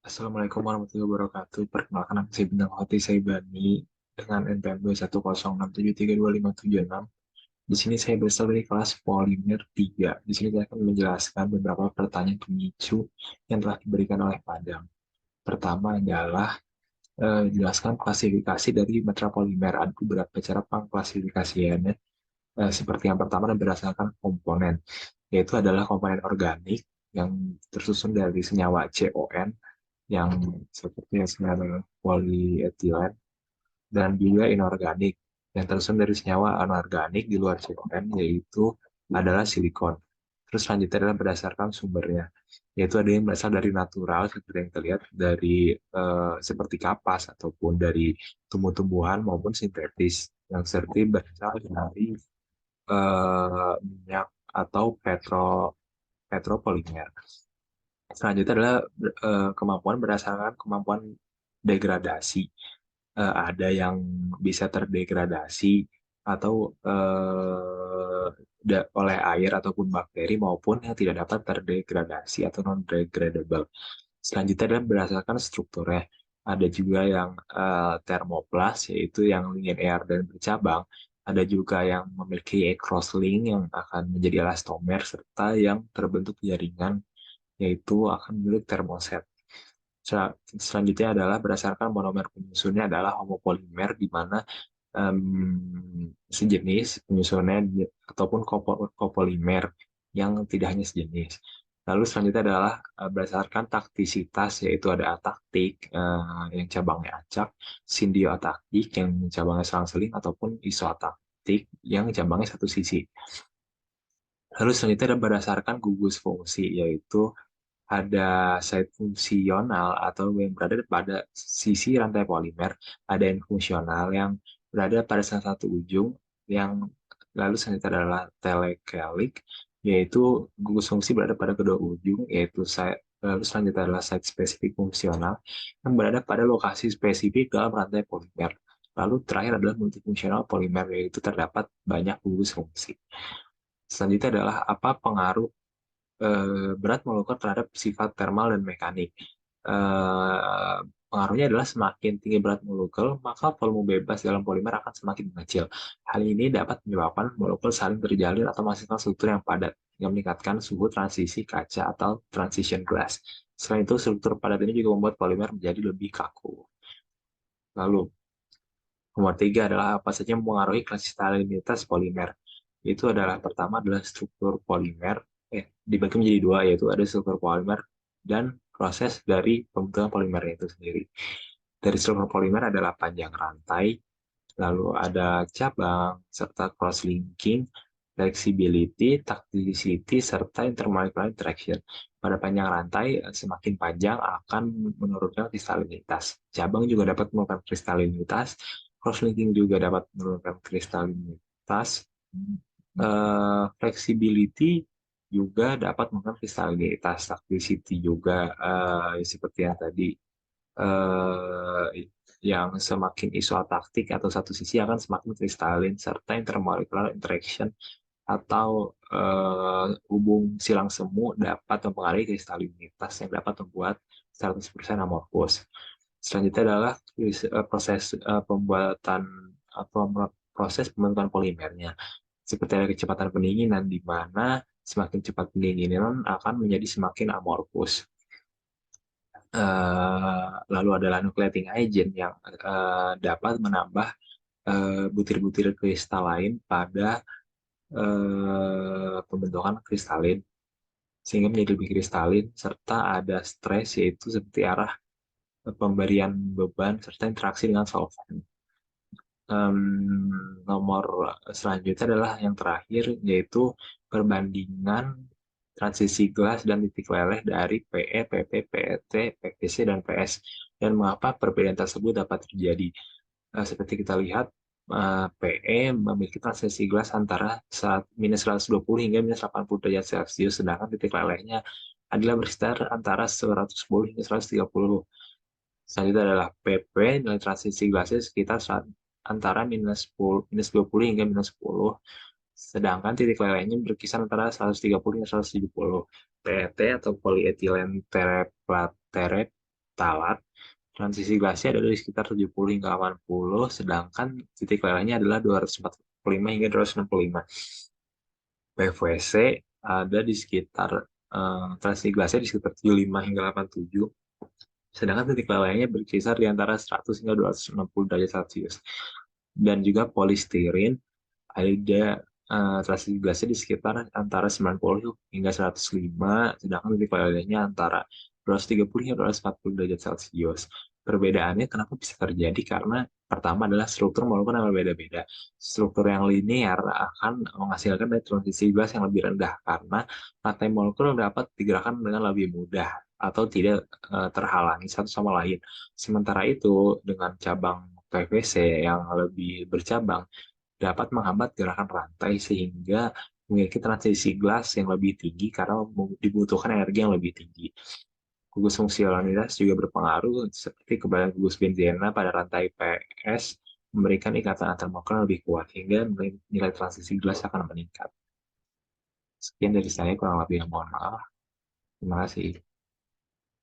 Assalamualaikum warahmatullahi wabarakatuh. Perkenalkan nama saya Bintang Hoti Saibani dengan NPM 210632576. Di sini saya berasal dari kelas Polimer 3. Di sini saya akan menjelaskan beberapa pertanyaan pemicu yang telah diberikan oleh Padang. Pertama adalah jelaskan klasifikasi dari matra polimer. Ada beberapa cara pengklasifikasiannya. Seperti yang pertama dan berdasarkan komponen, yaitu adalah komponen organik yang tersusun dari senyawa CON yang seperti senyawa polietilen dan juga inorganik yang tersusun dari senyawa anorganik di luar CON yaitu adalah silikon. Terus selanjutnya adalah berdasarkan sumbernya, yaitu ada yang berasal dari natural seperti yang terlihat dari seperti kapas ataupun dari tumbuh-tumbuhan maupun sintetis yang seperti berasal dari minyak atau petropolimer. Selanjutnya adalah kemampuan berdasarkan kemampuan degradasi. Ada yang bisa terdegradasi atau oleh air ataupun bakteri maupun yang tidak dapat terdegradasi atau non-degradable. Selanjutnya adalah berdasarkan strukturnya. Ada juga yang thermoplas, yaitu yang linear dan bercabang. Ada juga yang memiliki crosslink yang akan menjadi elastomer, serta yang terbentuk jaringan yaitu akan milik termoset. Selanjutnya adalah berdasarkan monomer penyusunnya adalah homopolimer di mana sejenis penyusunnya ataupun copolimer yang tidak hanya sejenis. Lalu selanjutnya adalah berdasarkan taktisitas, yaitu ada ataktik yang cabangnya acak, sindiotaktik yang cabangnya selang-seling, ataupun isotaktik yang cabangnya satu sisi. Lalu selanjutnya ada berdasarkan gugus fungsi, yaitu ada site fungsional atau yang berada pada sisi rantai polimer, ada yang fungsional yang berada pada salah satu ujung, yang lalu selanjutnya adalah telekelik, yaitu gugus fungsi berada pada kedua ujung, yaitu lalu selanjutnya adalah site spesifik fungsional yang berada pada lokasi spesifik dalam rantai polimer. Lalu terakhir adalah multifungsional polimer, yaitu terdapat banyak gugus fungsi. Selanjutnya adalah apa pengaruh berat molekul terhadap sifat thermal dan mekanik. Eh, Pengaruhnya adalah semakin tinggi berat molekul, maka volume bebas dalam polimer akan semakin mengecil. Hal ini dapat menyebabkan molekul saling terjalin atau menghasilkan struktur yang padat, yang meningkatkan suhu transisi kaca atau transition glass. Selain itu, struktur padat ini juga membuat polimer menjadi lebih kaku. Lalu, nomor tiga adalah apa saja yang mempengaruhi kristalinitas polimer. Itu adalah pertama adalah struktur polimer, dibagi menjadi dua, yaitu ada struktur polimer dan proses dari pembentukan polimernya itu sendiri. Dari struktur polimer adalah panjang rantai, lalu ada cabang, serta cross-linking, flexibility, toxicity, serta intermolecular interaction. Pada panjang rantai, semakin panjang akan menurunkan kristalinitas. Cabang juga dapat menurunkan kristalinitas, cross-linking juga dapat menurunkan kristalinitas, flexibility juga dapat menurunkan kristalinitas, toxicity juga seperti yang tadi eh, yang semakin isotaktik atau satu sisi akan semakin kristalin, serta intermolecular interaction atau hubung silang semu dapat mempengaruhi kristalinitas yang dapat membuat 100% amorfous. Selanjutnya adalah proses pembuatan proses pembentukan polimernya. Seperti ada kecepatan pendinginan di mana semakin cepat pendinginan akan menjadi semakin amorfous. Lalu adalah nucleating agent yang dapat menambah butir-butir kristal lain pada pembentukan kristalin sehingga menjadi lebih kristalin, serta ada stres yaitu seperti arah pemberian beban serta interaksi dengan solvent. Nomor selanjutnya adalah yang terakhir, yaitu perbandingan transisi gelas dan titik leleh dari PE, PP, PET, PVC, dan PS. Dan mengapa perbedaan tersebut dapat terjadi? Seperti kita lihat, PE memiliki transisi gelas antara minus 120 hingga minus 80 derajat Celcius, sedangkan titik lelehnya adalah berkisar antara 110 hingga 130. Selanjutnya adalah PP, nilai transisi gelasnya sekitar antara minus 20 hingga minus 10. Sedangkan titik lelehnya berkisar antara 130 hingga 170. PET atau polyethylene terephthalate ptalat, transisi gasnya ada di sekitar 70 hingga 80, sedangkan titik lelehnya adalah 245 hingga 265. PVC ada di sekitar transisi gasnya di sekitar 75 hingga 87, sedangkan titik lelehnya berkisar di antara 100 hingga 260 derajat Celcius. Dan juga polistirin ada transisi gasnya di sekitar antara 90 hingga 105, sedangkan titik lelehnya antara 230 hingga 240 derajat Celcius. Perbedaannya kenapa bisa terjadi? Karena pertama adalah struktur molekul yang berbeda-beda. Struktur yang linear akan menghasilkan transisi gas yang lebih rendah karena rantai molekul dapat digerakkan dengan lebih mudah atau tidak terhalangi satu sama lain. Sementara itu, dengan cabang PVC yang lebih bercabang, dapat menghambat gerakan rantai sehingga memiliki transisi gas yang lebih tinggi karena dibutuhkan energi yang lebih tinggi. Gugus fungsionalitas juga berpengaruh seperti keberadaan gugus benzena pada rantai PS memberikan ikatan antar molekul lebih kuat hingga nilai transisi gas akan meningkat. Sekian dari saya, kurang lebih mohon maaf. Terima kasih.